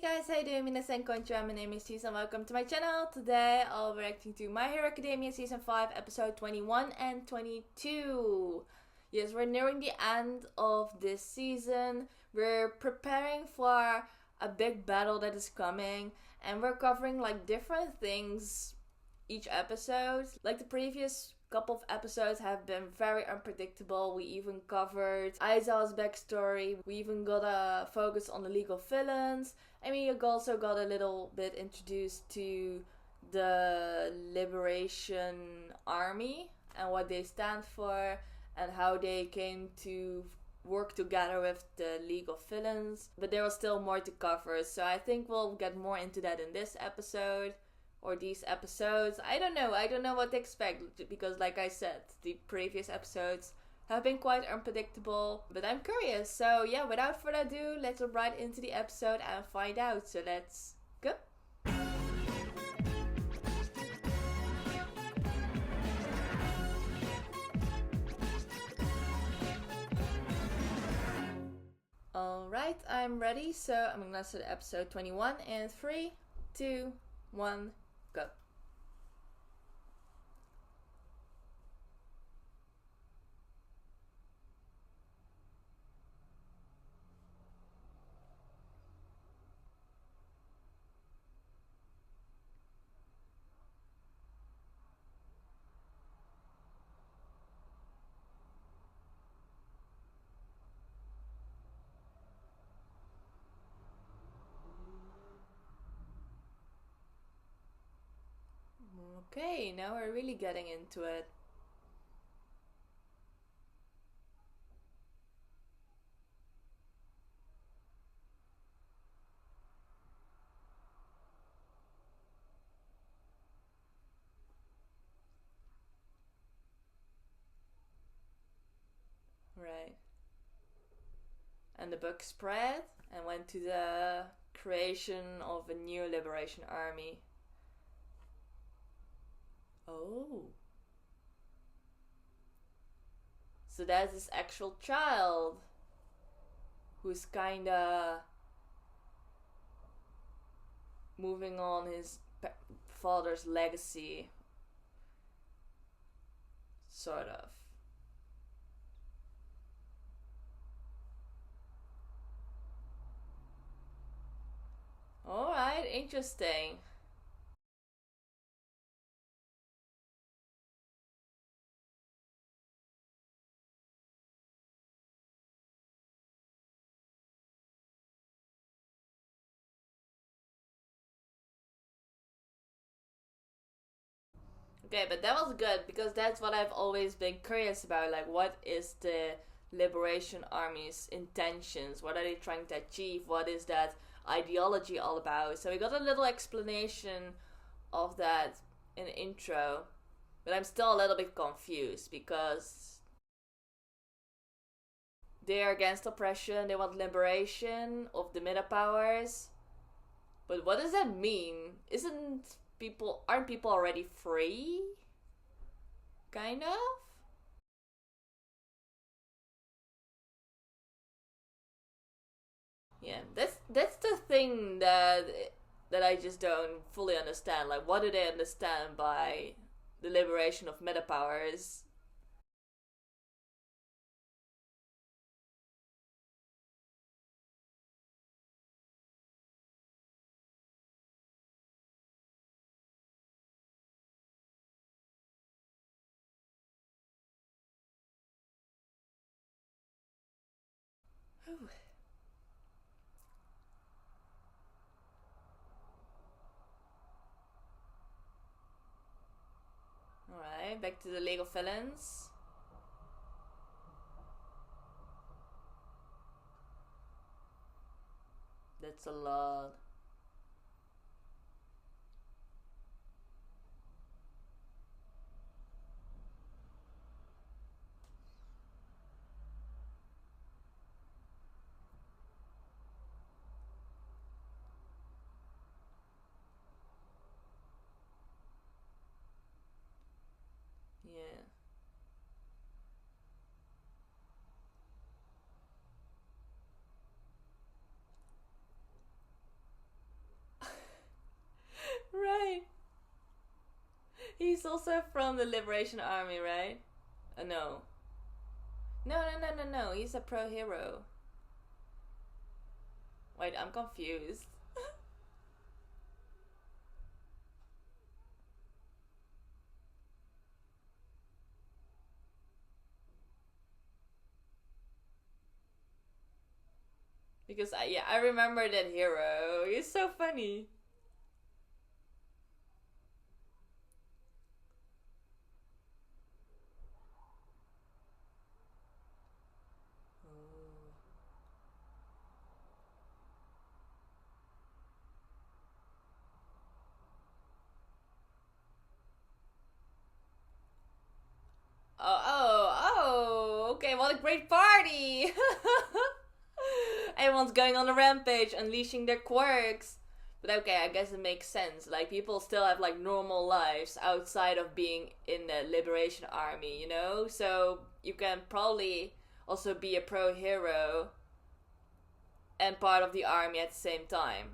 guys, how you doing? Minasan konnichiwa, my name is Cheese and welcome to my channel. Today I'll be reacting to My Hero Academia Season 5 episode 21 and 22. Yes, we're nearing the end of this season. We're preparing for a big battle that is coming and we're covering like different things each episode. Like the previous couple of episodes have been very unpredictable. We even covered Aizawa's backstory. We even got a focus on the legal villains. And we also got a little bit introduced to the Liberation Army and what they stand for and how they came to work together with the legal villains. But there was still more to cover, so I think we'll get more into that in this episode. Or these episodes. I don't know what to expect because like I said, the previous episodes have been quite unpredictable, but I'm curious. So yeah, without further ado, let's jump right into the episode and find out. So let's go. Alright, I'm ready. So I'm gonna start episode 21 in 3, 2, 1, go. Okay, now we're really getting into it. Right. And the book spread and went to the creation of a new liberation army. Oh. So that's his actual child who's kinda moving on his father's legacy. Sort of. Alright, interesting. Okay, but that was good because that's what I've always been curious about. Like, what is the Liberation Army's intentions? What are they trying to achieve? What is that ideology all about? So we got a little explanation of that in the intro, but I'm still a little bit confused because they are against oppression, they want liberation of the meta powers. But what does that mean? Aren't people already free? Kind of? Yeah, that's the thing that I just don't fully understand. Like, what do they understand by the liberation of meta powers? Alright, back to the League of Villains. That's a lot. Yeah. he's also from the Liberation Army, right? No. No. He's a pro hero. Wait, I'm confused. Because I remember that hero. He's so funny. Okay, what a great party! Everyone's going on a rampage, unleashing their quirks. But okay, I guess it makes sense. Like, people still have, like, normal lives outside of being in the Liberation Army, you know? So, you can probably also be a pro hero and part of the army at the same time.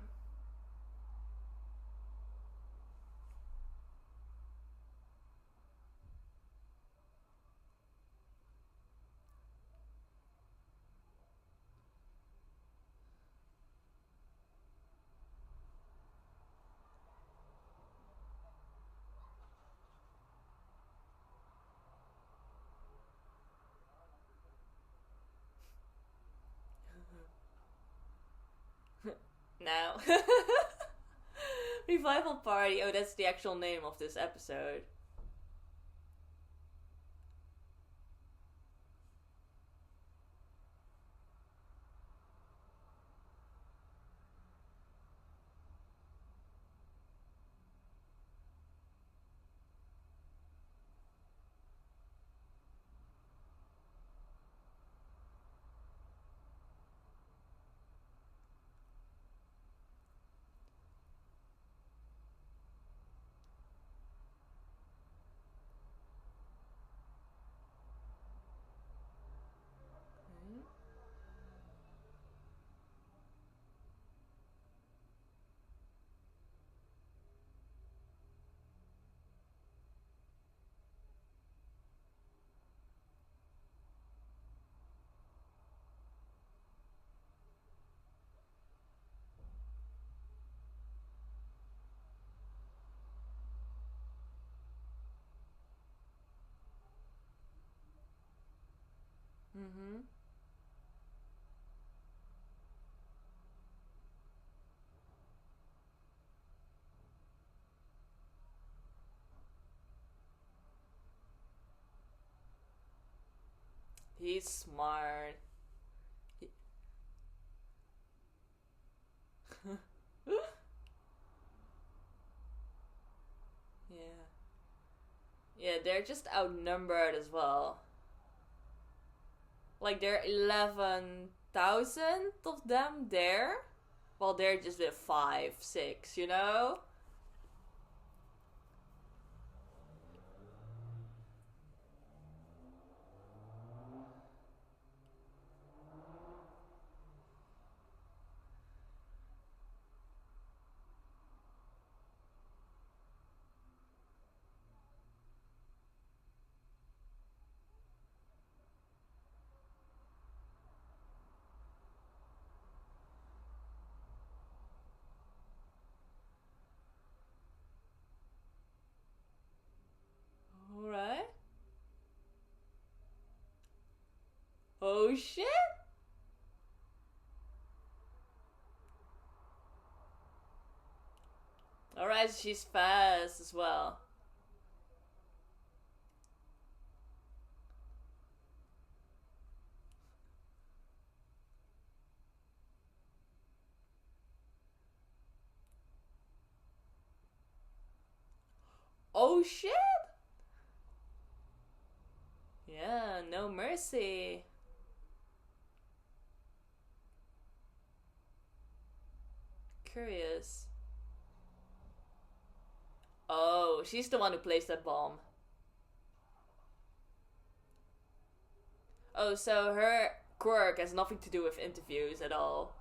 Now. Revival Party. Oh, that's the actual name of this episode. Mm-hmm. He's smart. Yeah. Yeah, they're just outnumbered as well. Like, there are 11,000 of them there, while they're just with 5, 6, you know? Alright. Oh shit! Alright, she's fast as well. Oh shit! Yeah, no mercy. Curious. Oh, she's the one who placed that bomb. Oh, so her quirk has nothing to do with interviews at all.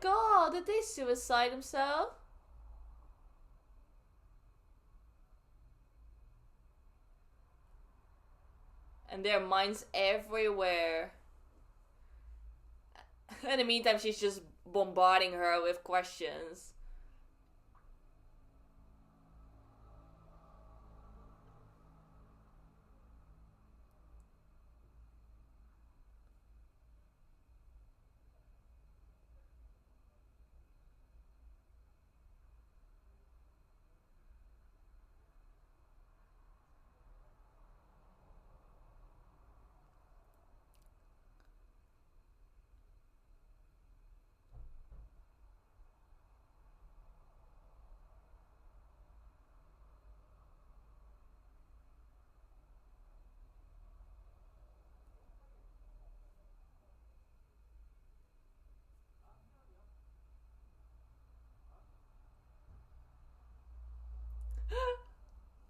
god, did they suicide themselves? And there are mines everywhere. In the meantime, she's just bombarding her with questions.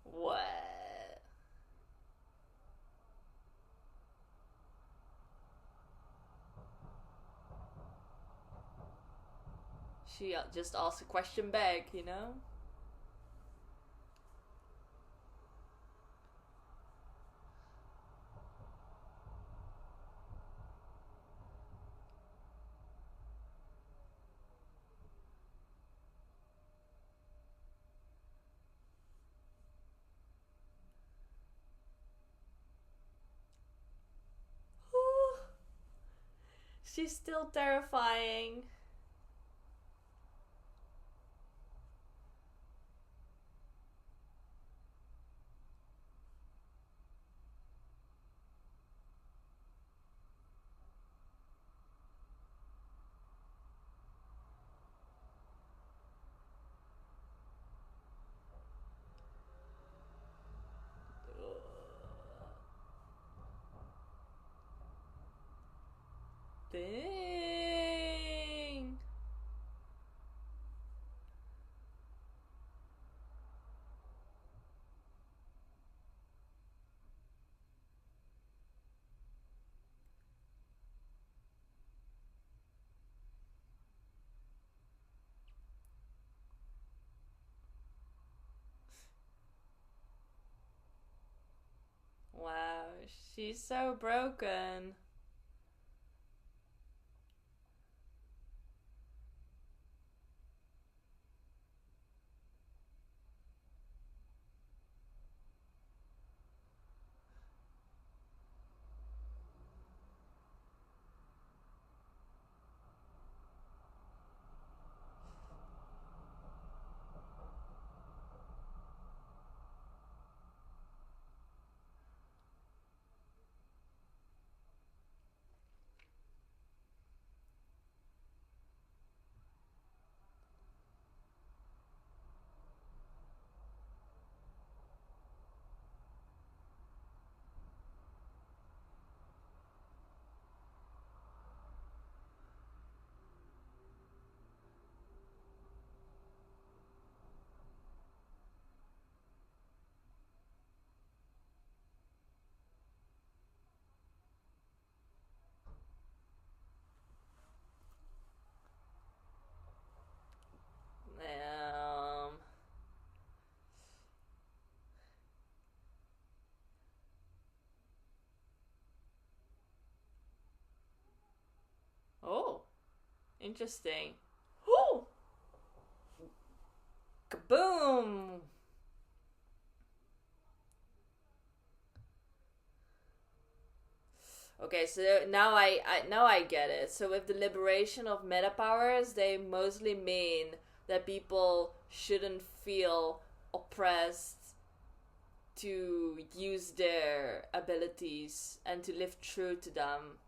What? She just asked a question back, you know? She's still terrifying. Dang. Wow, she's so broken. Oh, interesting. Whoo! Kaboom! Okay, so now I get it. So with the liberation of meta powers, they mostly mean that people shouldn't feel oppressed to use their abilities and to live true to them.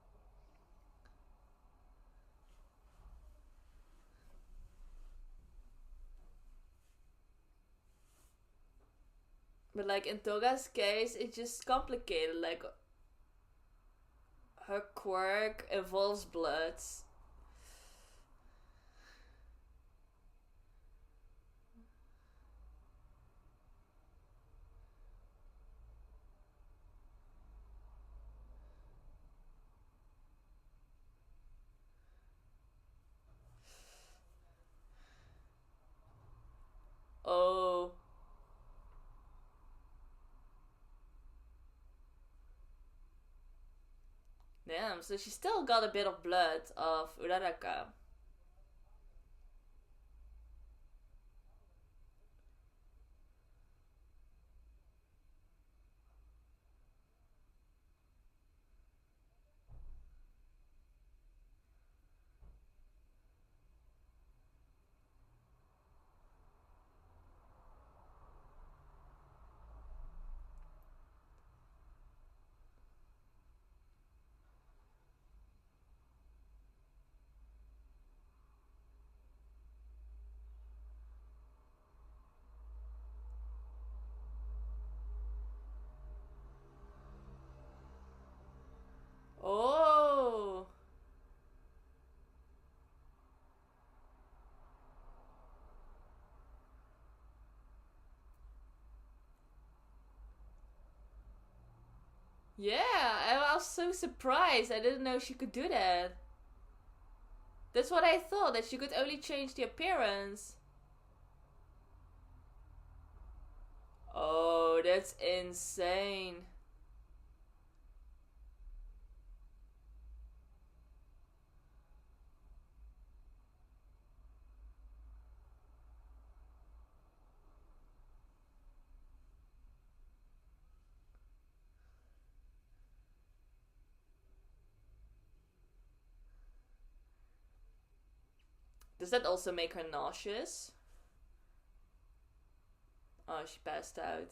But like in Toga's case, it's just complicated. Like her quirk involves blood. so she still got a bit of blood of Uraraka. Oh. Yeah, I was so surprised. I didn't know she could do that. That's what I thought, that she could only change the appearance. Oh, that's insane. Does that also make her nauseous? Oh, she passed out.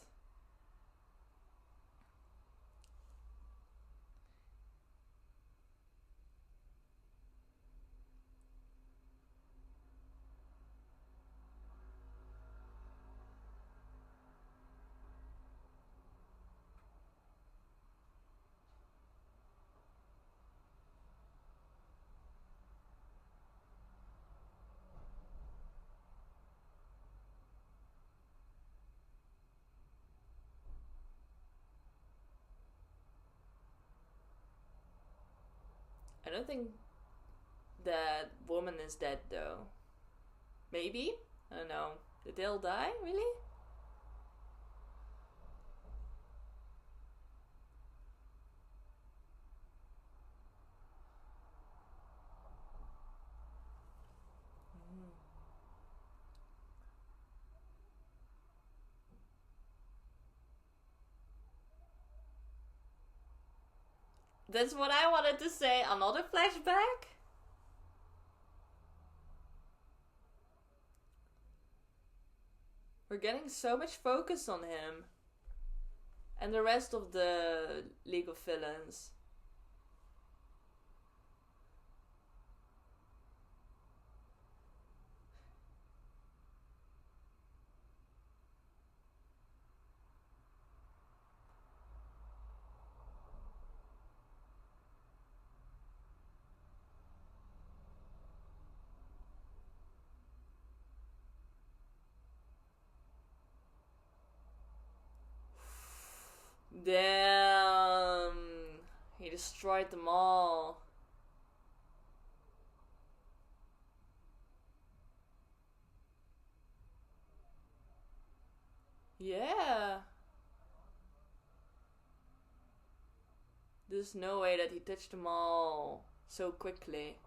I don't think that woman is dead though. Maybe? I don't know. Did they all die? Really? That's what I wanted to say. Another flashback? We're getting so much focus on him. And the rest of the League of Villains. Damn. He destroyed them all. Yeah. There's no way that he touched them all so quickly.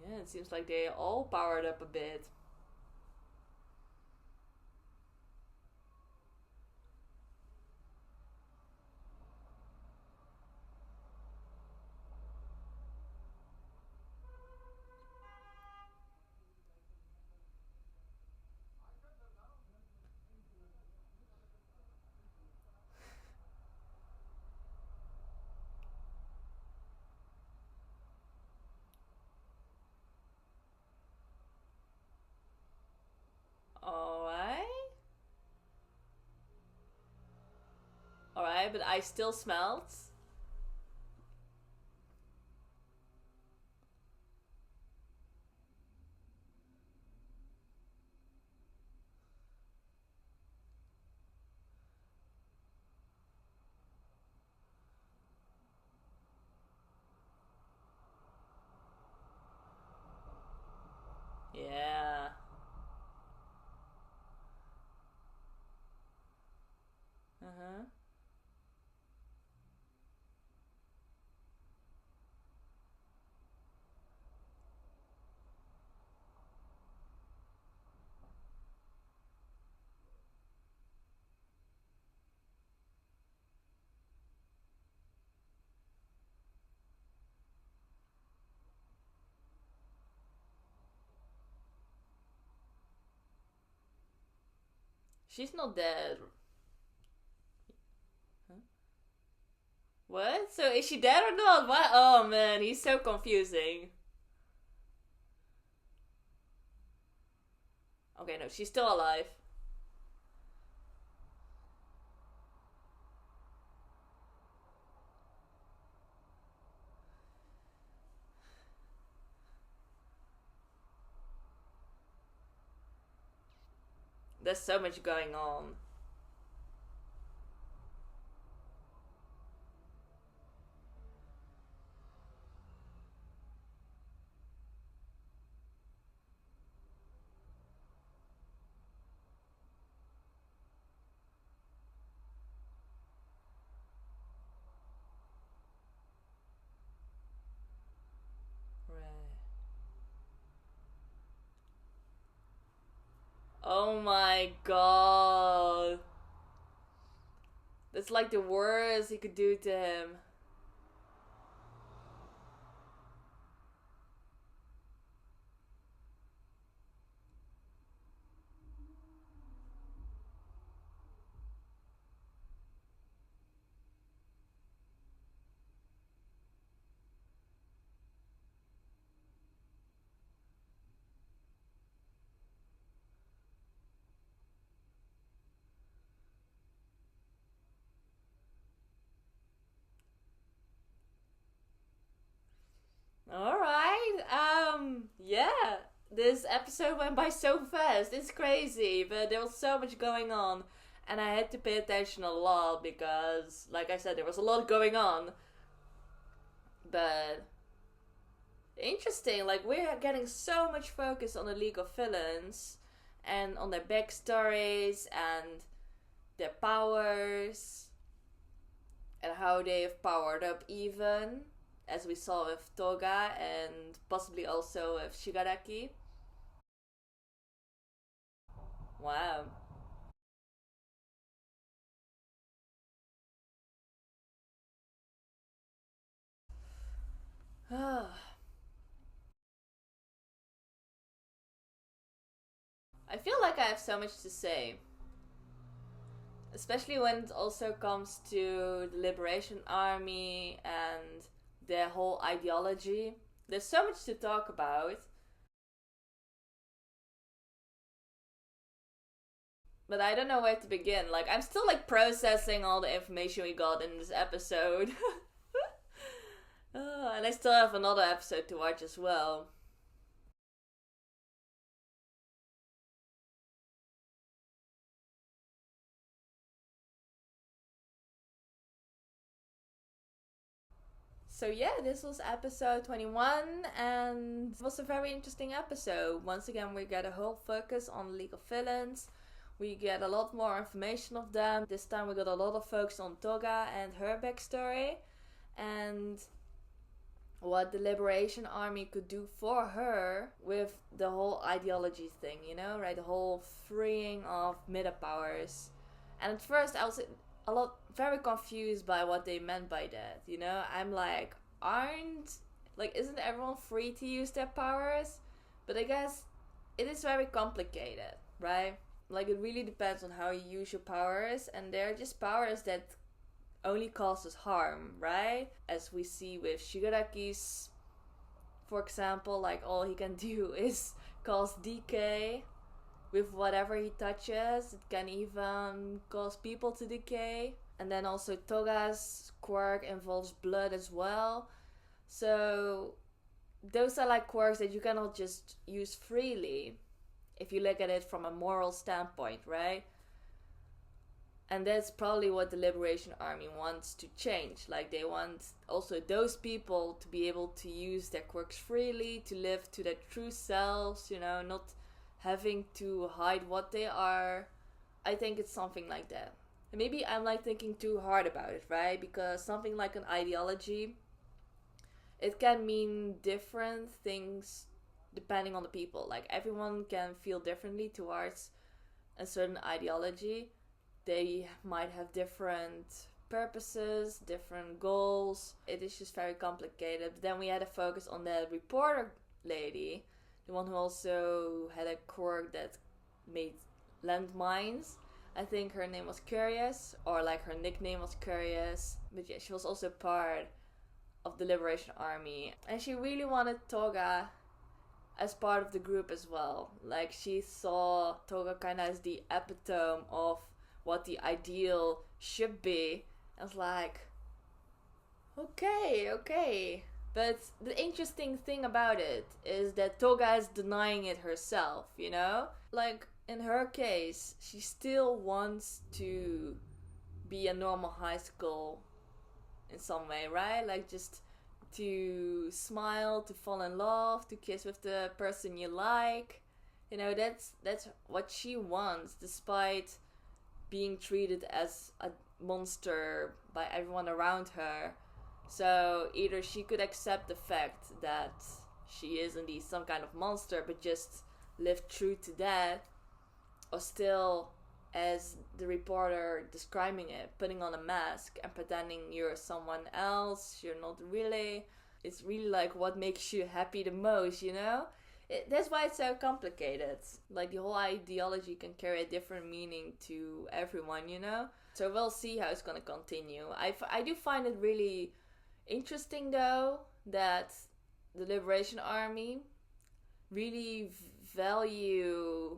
Yeah, it seems like they all powered up a bit. Alright. Alright, but I still smelled. She's not dead. Huh? What? So is she dead or not? What? Oh man, he's so confusing. Okay, no, she's still alive. There's so much going on. Right. Oh my god. That's like the worst he could do to him. Alright, yeah. This episode went by so fast. It's crazy, but there was so much going on. And I had to pay attention a lot because, like I said, there was a lot going on. But interesting, like we're getting so much focus on the League of Villains and on their backstories and their powers and how they've powered up even, as we saw with Toga and possibly also with Shigaraki. Wow. I feel like I have so much to say. Especially when it also comes to the Liberation Army and their whole ideology. There's so much to talk about. But I don't know where to begin. Like, I'm still like processing all the information we got in this episode. And I still have another episode to watch as well. So yeah, this was episode 21 and it was a very interesting episode. Once again, we get a whole focus on League of Villains. We get a lot more information of them. This time we got a lot of focus on Toga and her backstory and what the Liberation Army could do for her with the whole ideology thing, you know, right? The whole freeing of middle powers. And at first I was a lot very confused by what they meant by that, you know? I'm like, isn't everyone free to use their powers? But I guess it is very complicated, right? Like, it really depends on how you use your powers, and they're just powers that only causes harm, right? As we see with Shigaraki's, for example, like all he can do is cause decay with whatever he touches. It can even cause people to decay. And then also Toga's quirk involves blood as well. So those are like quirks that you cannot just use freely if you look at it from a moral standpoint, right? And that's probably what the Liberation Army wants to change. Like, they want also those people to be able to use their quirks freely, to live to their true selves, you know, not having to hide what they are. I think it's something like that. And maybe I'm like thinking too hard about it, right? Because something like an ideology, it can mean different things depending on the people. Like, everyone can feel differently towards a certain ideology. They might have different purposes, different goals. It is just very complicated. But then we had a focus on the reporter lady, the one who also had a quirk that made landmines. I think her name was Curious, or like her nickname was Curious. But yeah, she was also part of the Liberation Army. And she really wanted Toga as part of the group as well. Like, she saw Toga kind of as the epitome of what the ideal should be. I was like, okay. But the interesting thing about it is that Toga is denying it herself, you know? Like, in her case, she still wants to be a normal high school in some way, right? Like, just to smile, to fall in love, to kiss with the person you like. You know, that's what she wants, despite being treated as a monster by everyone around her. So either she could accept the fact that she is indeed some kind of monster, but just live true to that, or still, as the reporter describing it, putting on a mask and pretending you're someone else, you're not really. It's really like what makes you happy the most, you know? That's why it's so complicated. Like, the whole ideology can carry a different meaning to everyone, you know? So we'll see how it's gonna continue. I do find it really interesting, though, that the Liberation Army really value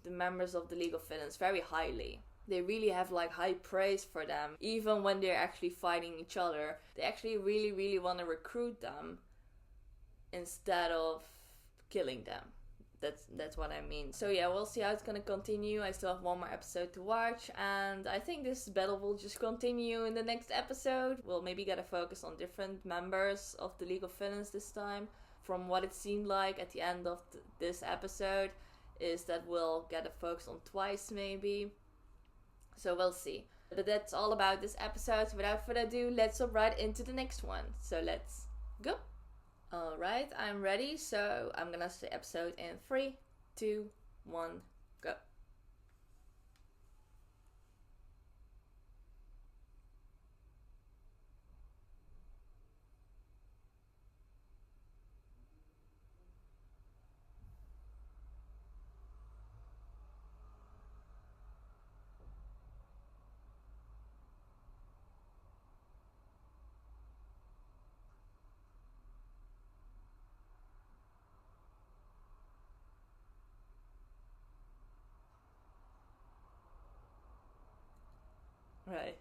the members of the League of Villains very highly. They really have like high praise for them, even when they're actually fighting each other. They actually really want to recruit them instead of killing them. That's what I mean. So yeah, we'll see how it's gonna continue. I still have one more episode to watch, and I think this battle will just continue in the next episode. We'll maybe get a focus on different members of the League of Villains this time. From what it seemed like at the end of this episode, is that we'll get a focus on twice maybe. So we'll see. But that's all about this episode. So without further ado, let's hop right into the next one. So let's go. Alright, I'm ready. So I'm gonna say episode in 3, 2, 1, go. Right.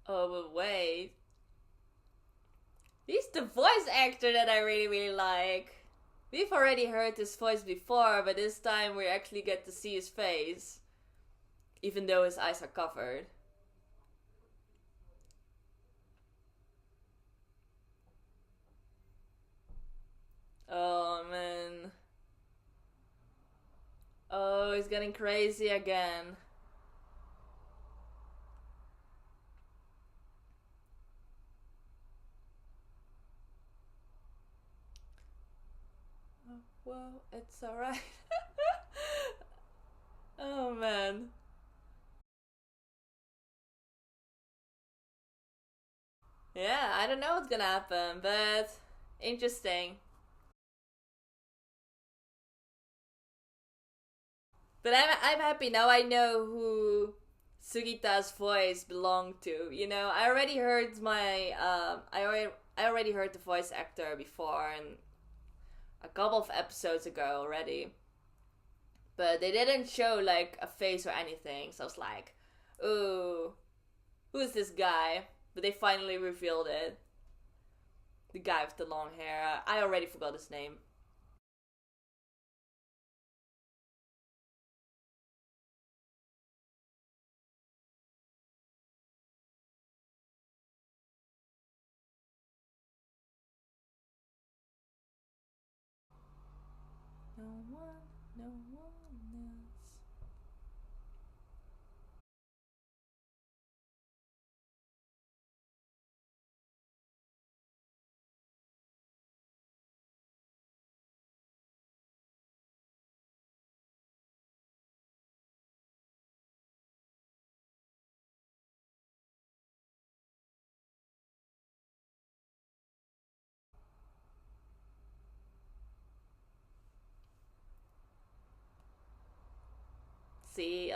Oh, but wait. He's the voice actor that I really like. We've already heard his voice before, but this time we actually get to see his face. Even though his eyes are covered. Oh, man. Oh, he's getting crazy again. Oh, well, it's alright. Oh, man. Yeah, I don't know what's gonna happen, but interesting. But I'm happy now. I know who Sugita's voice belonged to. You know, I already heard I already heard the voice actor before, and a couple of episodes ago already. But they didn't show like a face or anything, so I was like, ooh, who's this guy? But they finally revealed it. The guy with the long hair. I already forgot his name. No one, no one else.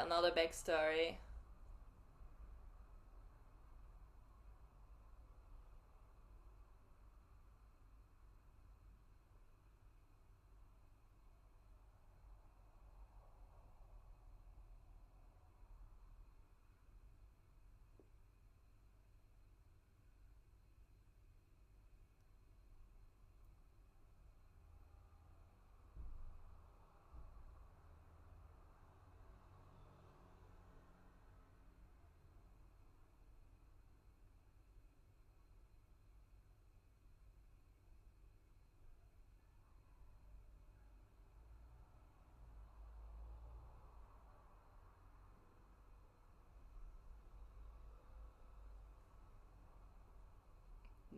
another backstory.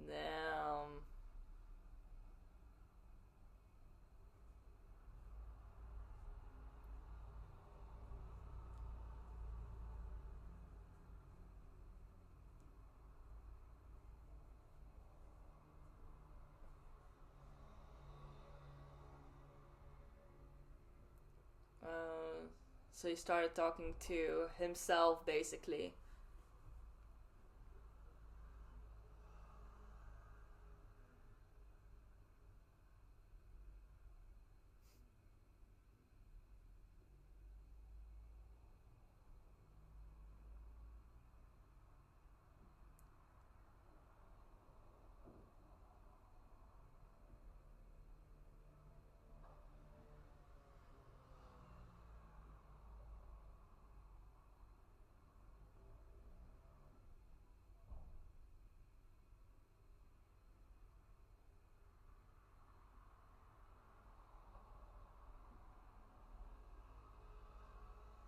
Damn. So he started talking to himself, basically.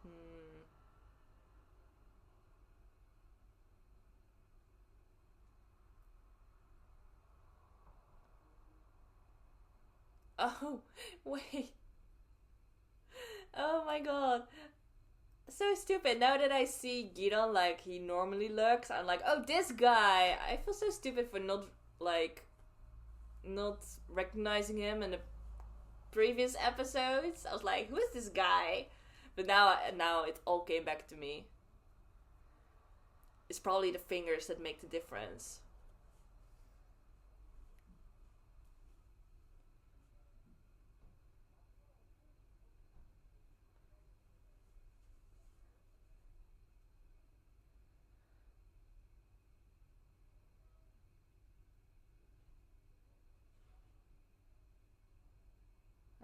Hmm. Oh, wait. Oh my god. So stupid. Now that I see Gideon like he normally looks, I'm like, oh, this guy. I feel so stupid for not recognizing him in the previous episodes. I was like, who is this guy? But now it all came back to me. It's probably the fingers that make the difference.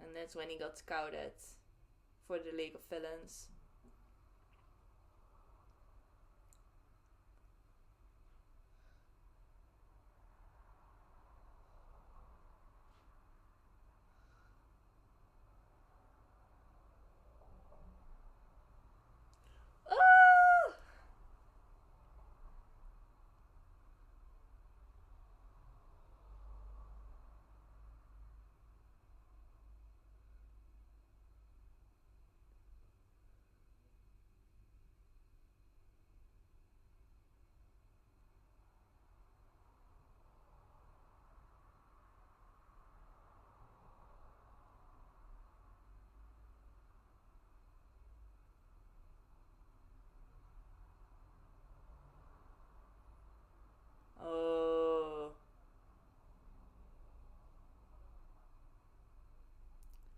And that's when he got scouted for the League of Villains. Ah! Oh.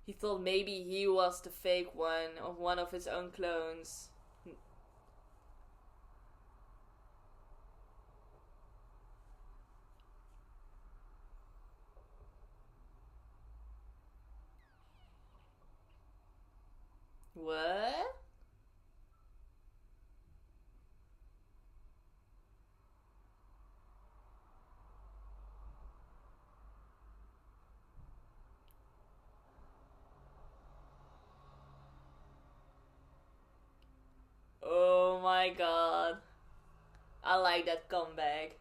He thought maybe he was the fake one of one of his own clones. What? Oh my god. I like that comeback.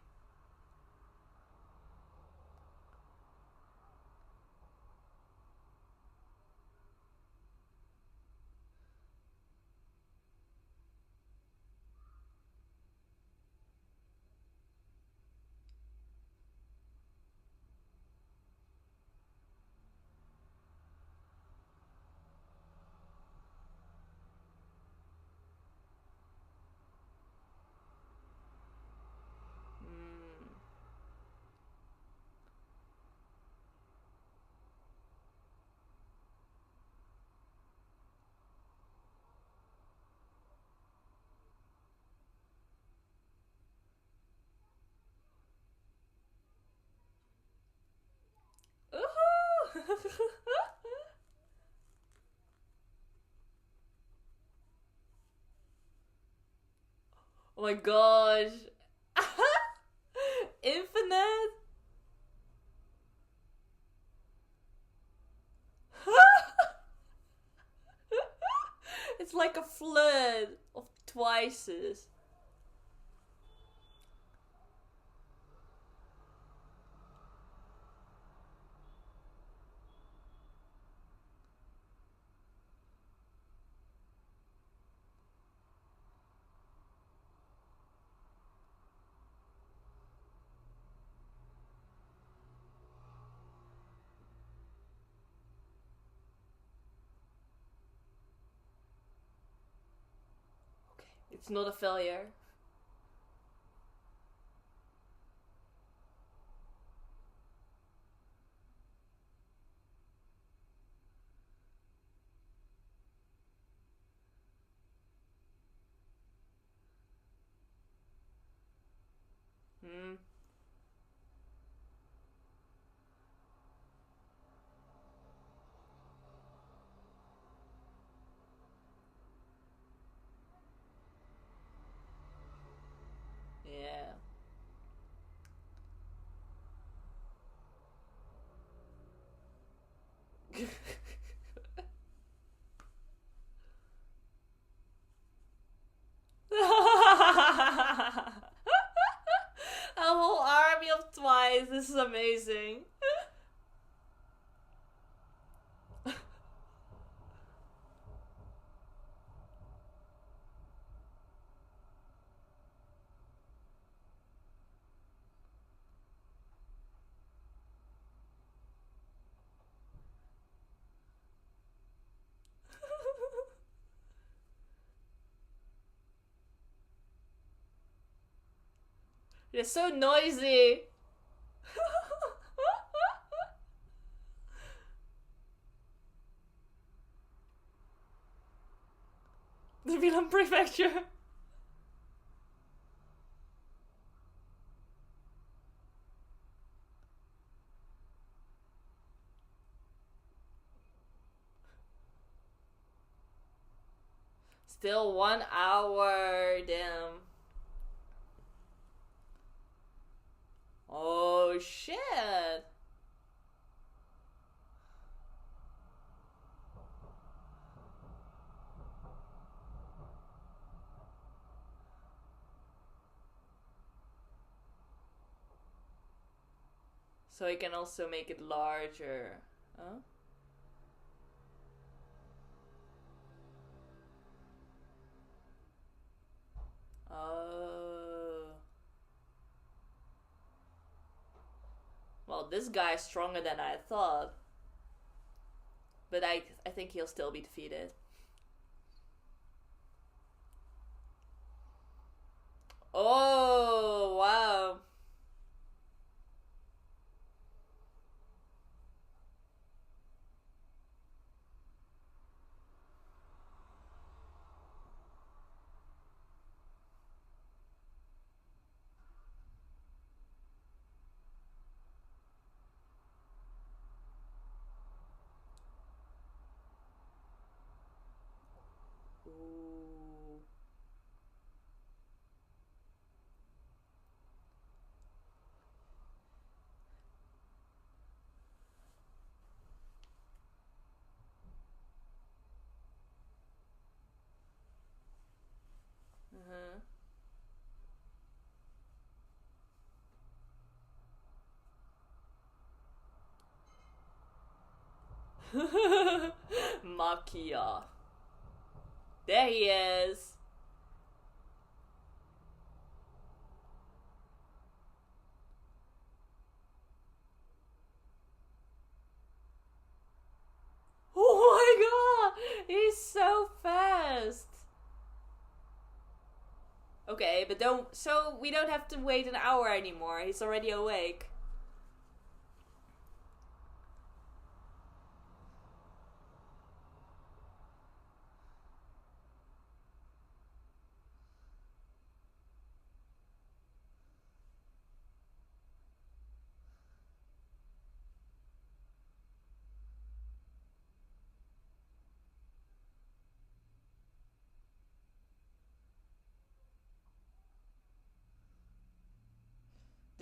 Oh my gosh. Infinite? It's like a flood of twices. It's not a failure. Hmm. Yeah. A whole army of twice. This is amazing. It's so noisy. The Milan prefecture. Still 1 hour, damn. Oh shit. So he can also make it larger. Huh? Oh. Well, this guy's stronger than I thought. But I think he'll still be defeated. Oh, wow. Ooh. Uh-huh. Makia. There he is. Oh my god! He's so fast! Okay, but so we don't have to wait an hour anymore. He's already awake.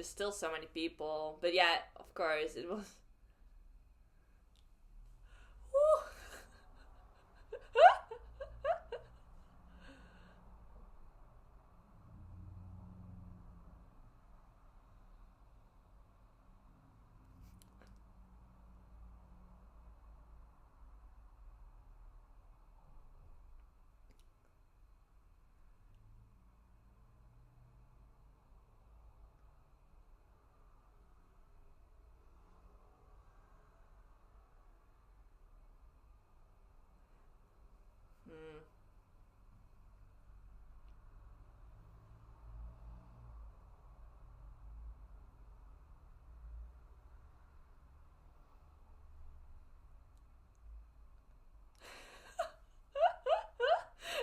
There's still so many people. But yeah, of course, it was...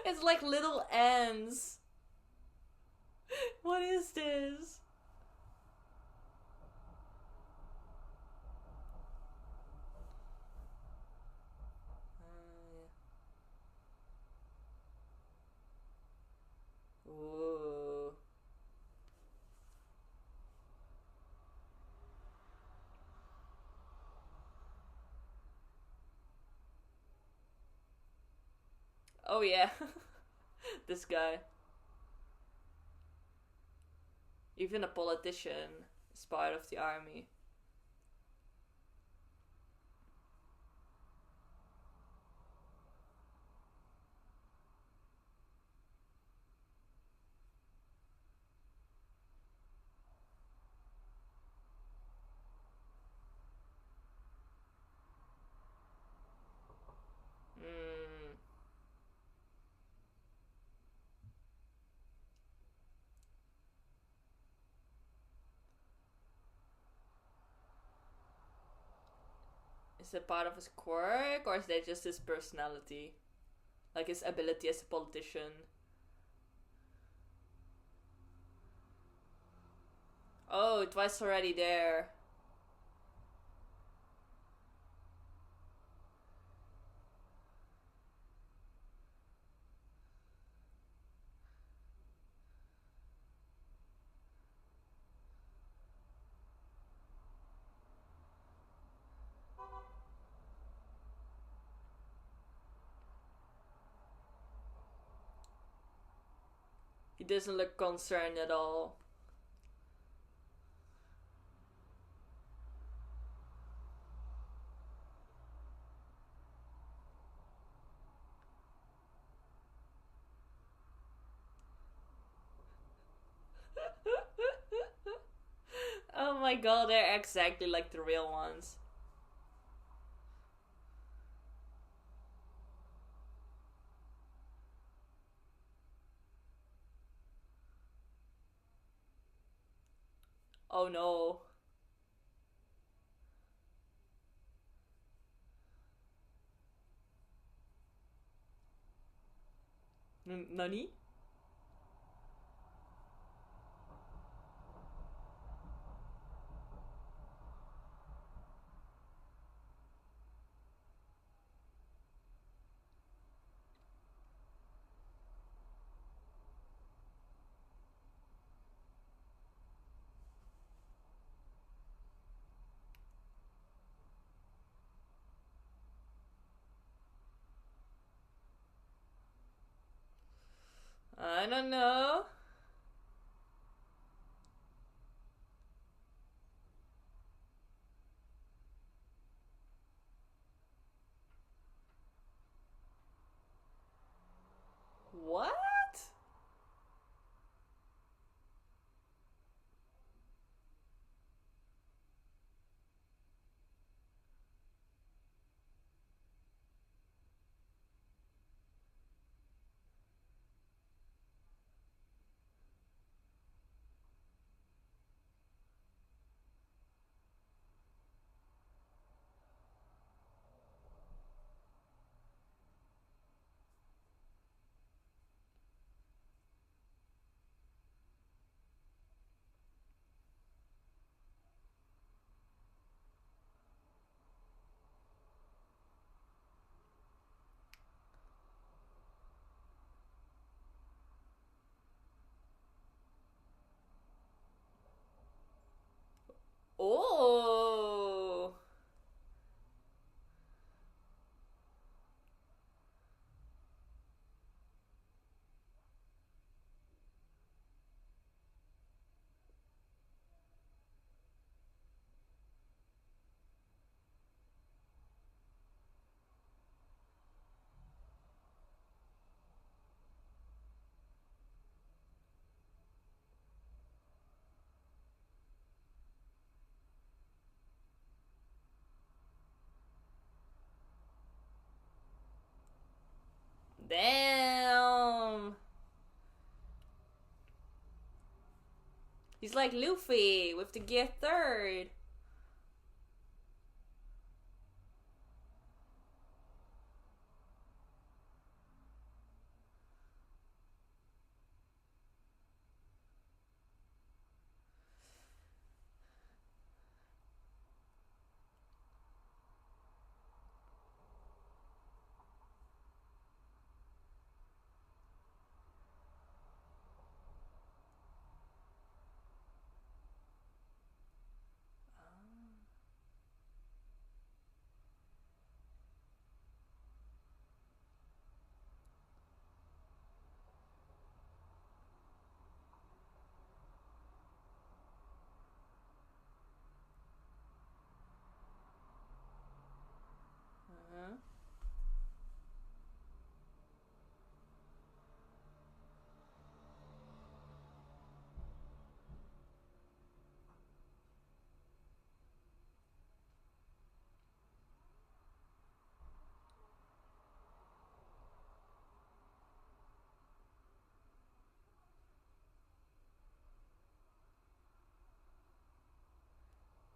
It's like little ants. What is this? Ooh. Oh yeah. This guy. Even a politician is part of the army. Is it part of his quirk, or is that just his personality? Like his ability as a politician? Oh, it was already there. He doesn't look concerned at all. Oh my god, they're exactly like the real ones. Oh no. Nani? I don't know. What? Damn! He's like Luffy with the gear 3rd.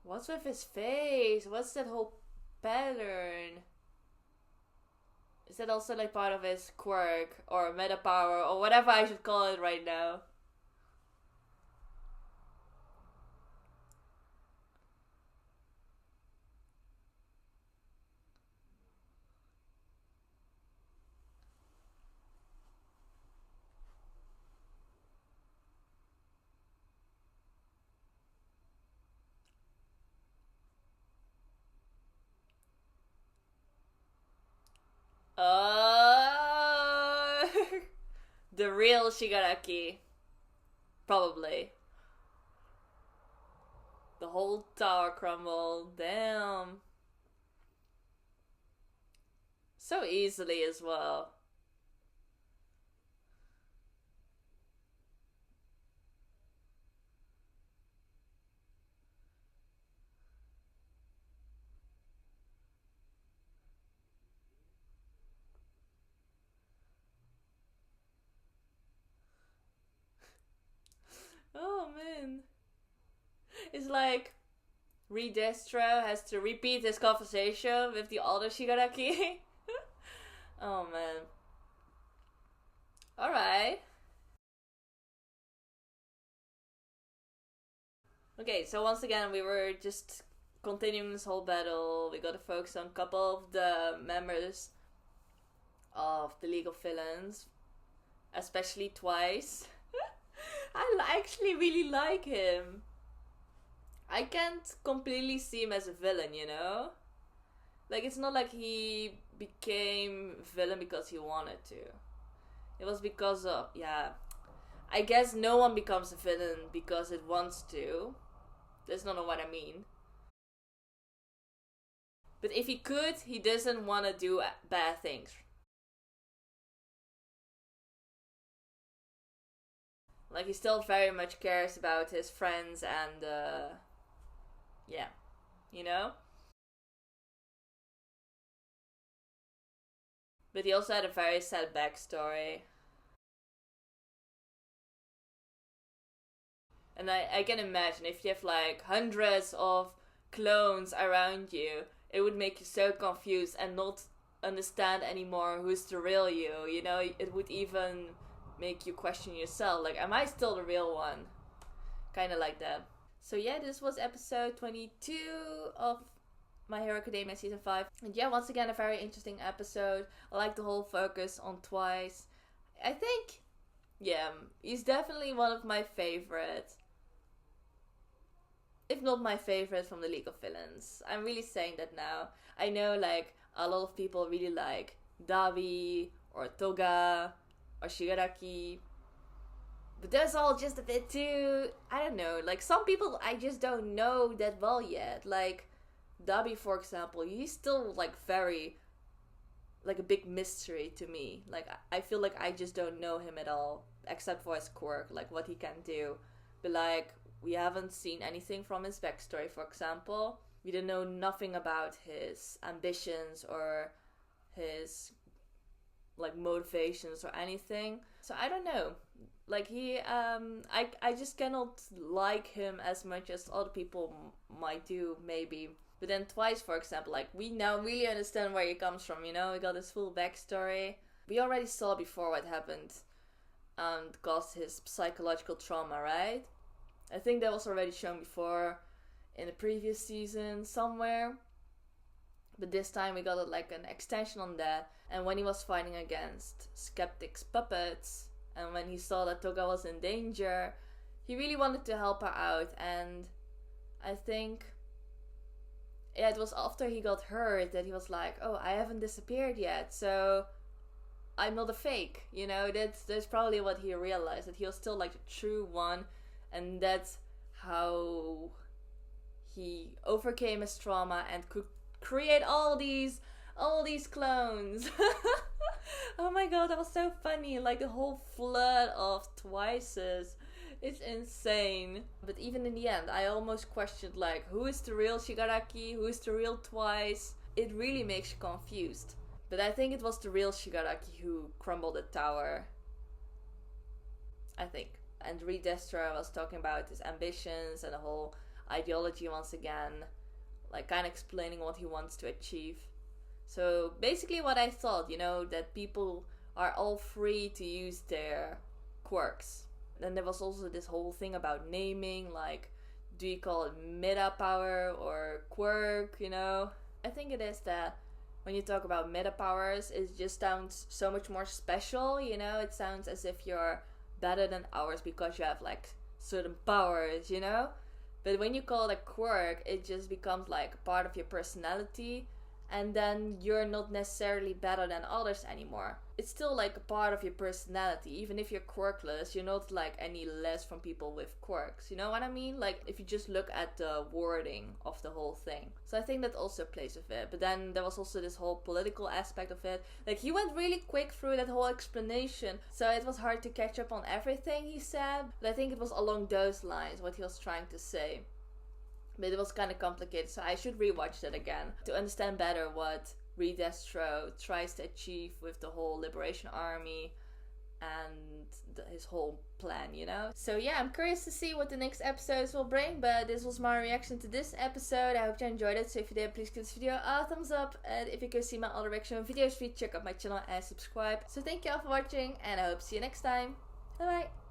What's with his face? What's that whole pattern? Is that also like part of his quirk or meta power or whatever I should call it right now? Uh, the real Shigaraki. Probably. The whole tower crumbled. Damn. So easily as well. Oh man. It's like Redestro has to repeat his conversation with the other Shigaraki. Oh man. Alright. Okay, so once again we were just continuing this whole battle. We gotta focus on a couple of the members of the League of Villains. Especially Twice. I actually really like him. I can't completely see him as a villain, you know? Like, it's not like he became villain because he wanted to. It was because of, yeah. I guess no one becomes a villain because it wants to. That's not what I mean. But if he could, he doesn't want to do bad things. Like, he still very much cares about his friends and, yeah, you know? But he also had a very sad backstory. And I can imagine if you have like hundreds of clones around you, it would make you so confused and not understand anymore who's the real you. You know, it would even make you question yourself. Like, am I still the real one? Kind of like that. So yeah, this was episode 22 of My Hero Academia Season 5. And yeah, once again, a very interesting episode. I like the whole focus on Twice. I think, yeah, he's definitely one of my favorites. If not my favorite from the League of Villains. I'm really saying that now. I know like a lot of people really like Dabi or Toga or Shigaraki. But that's all just a bit too, I don't know, like some people I just don't know that well yet. Like Dabi, for example, he's still like very, like a big mystery to me. Like I feel like I just don't know him at all, except for his quirk, like what he can do. But like, we haven't seen anything from his backstory, for example. We don't know nothing about his ambitions or his like motivations or anything. So I don't know. Like he, I just cannot like him as much as other people might do, maybe. But then Twice, for example, like we now really understand where he comes from, you know? We got his full backstory. We already saw before what happened caused his psychological trauma, right? I think that was already shown before in the previous season somewhere. But this time we got like an extension on that. And when he was fighting against Skeptic's puppets, and when he saw that Toga was in danger, he really wanted to help her out. And I think, yeah, it was after he got hurt that he was like, oh, I haven't disappeared yet, so I'm not a fake, you know? That's probably what he realized, that he was still like the true one. And that's how he overcame his trauma and could create all these clones. Oh my god, that was so funny. Like the whole flood of Twices. It's insane. But even in the end, I almost questioned like, who is the real Shigaraki? Who is the real Twice? It really makes you confused. But I think it was the real Shigaraki who crumbled the tower. I think. And Redestra was talking about his ambitions and the whole ideology once again. Like kind of explaining what he wants to achieve. So basically what I thought, you know, that people are all free to use their quirks. Then there was also this whole thing about naming, like, do you call it meta power or quirk, you know? I think it is that when you talk about meta powers, it just sounds so much more special, you know? It sounds as if you're better than ours because you have like certain powers, you know? But when you call it a quirk, it just becomes like part of your personality, and then you're not necessarily better than others anymore. It's still like a part of your personality. Even if you're quirkless, you're not like any less from people with quirks. You know what I mean? Like if you just look at the wording of the whole thing. So I think that also plays with it. But then there was also this whole political aspect of it. Like he went really quick through that whole explanation. So it was hard to catch up on everything he said. But I think it was along those lines what he was trying to say. But it was kind of complicated, so I should rewatch that again to understand better what Redestro tries to achieve with the whole Liberation Army and his whole plan, you know? So yeah, I'm curious to see what the next episodes will bring, but this was my reaction to this episode. I hope you enjoyed it, so if you did, please give this video a thumbs up, and if you could see my other reaction videos, please check out my channel and subscribe. So thank you all for watching, and I hope to see you next time. Bye bye!